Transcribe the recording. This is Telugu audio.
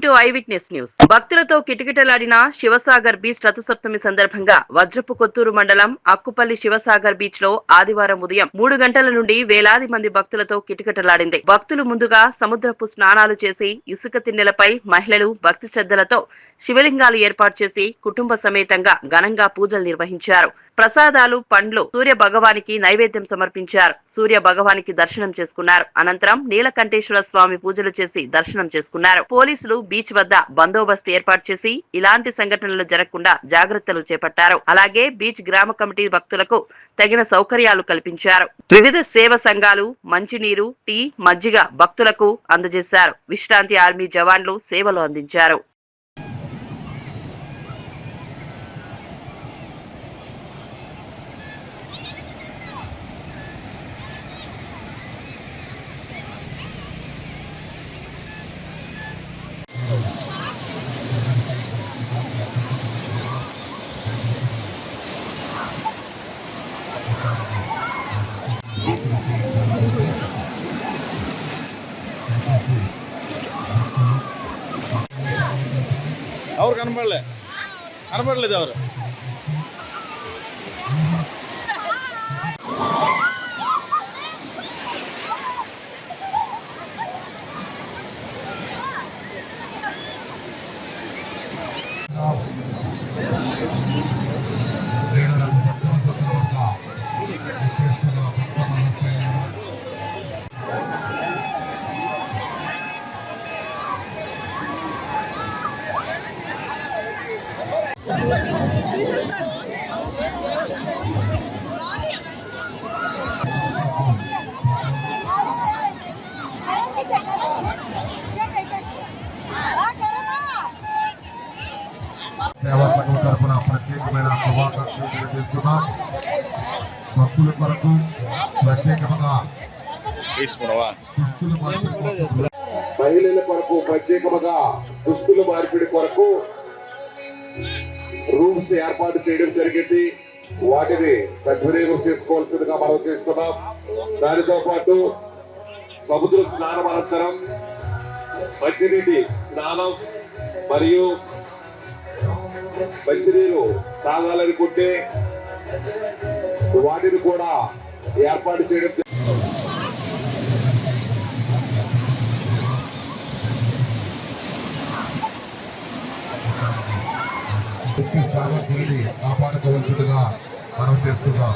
To I witness news. భక్తులతో కిటకిటలాడిన శివసాగర్ బీచ్ రథసప్తమి సందర్భంగా వజ్రపు కొత్తూరు మండలం అక్కుపల్లి శివసాగర్ బీచ్ లో ఆదివారం ఉదయం 3 గంటల నుండి వేలాది మంది భక్తులతో కిటకిటలాడింది. భక్తులు ముందుగా సముద్రపు స్నానాలు చేసి ఇసుక తిన్నెలపై మహిళలు భక్తి శ్రద్ధలతో శివలింగాలు ఏర్పాటు చేసి కుటుంబ సమేతంగా ఘనంగా పూజలు నిర్వహించారు. ప్రసాదాలు, పండ్లు సూర్య భగవానికి నైవేద్యం సమర్పించారు. సూర్య భగవానికి దర్శనం చేసుకున్నారు. అనంతరం నీలకంఠేశ్వర స్వామి పూజలు చేసి దర్శనం చేసుకున్నారు. పోలీసులు బీచ్ వద్ద బందోబస్తు ఏర్పాటు చేసి ఇలాంటి సంఘటనలు జరగకుండా జాగ్రత్తలు చేపట్టారు. అలాగే బీచ్ గ్రామ కమిటీ భక్తులకు తగిన సౌకర్యాలు కల్పించారు. వివిధ సేవ సంఘాలు మంచినీరు, టీ, మజ్జిగ భక్తులకు అందజేశారు. విశ్రాంతి ఆర్మీ జవాన్లు సేవలు అందించారు. ఎవరు కనపడలేదు ఎవరు సేవా సంఘం తరఫున ప్రత్యేకమైన శుభాకాంక్షలు తెలియజేస్తున్నాం. భక్తుల కొరకు ప్రత్యేకంగా మహిళల కొరకు ప్రత్యేకముగా దుస్తుల మార్పిడి కొరకు రూమ్స్ ఏర్పాటు చేయడం జరిగింది. వాటిని సద్వినియోగం చేసుకోవాల్సిందిగా మనం చేస్తున్నాం. దానితో పాటు సముద్ర స్నానం అనంతరం మంచినీటి స్నానం మరియు మంచినీరు తాగాలనుకుంటే వాటిని కూడా ఏర్పాటు చేయడం కాపాడుకోవాల్సిందిగా మనం చేస్తున్నాం.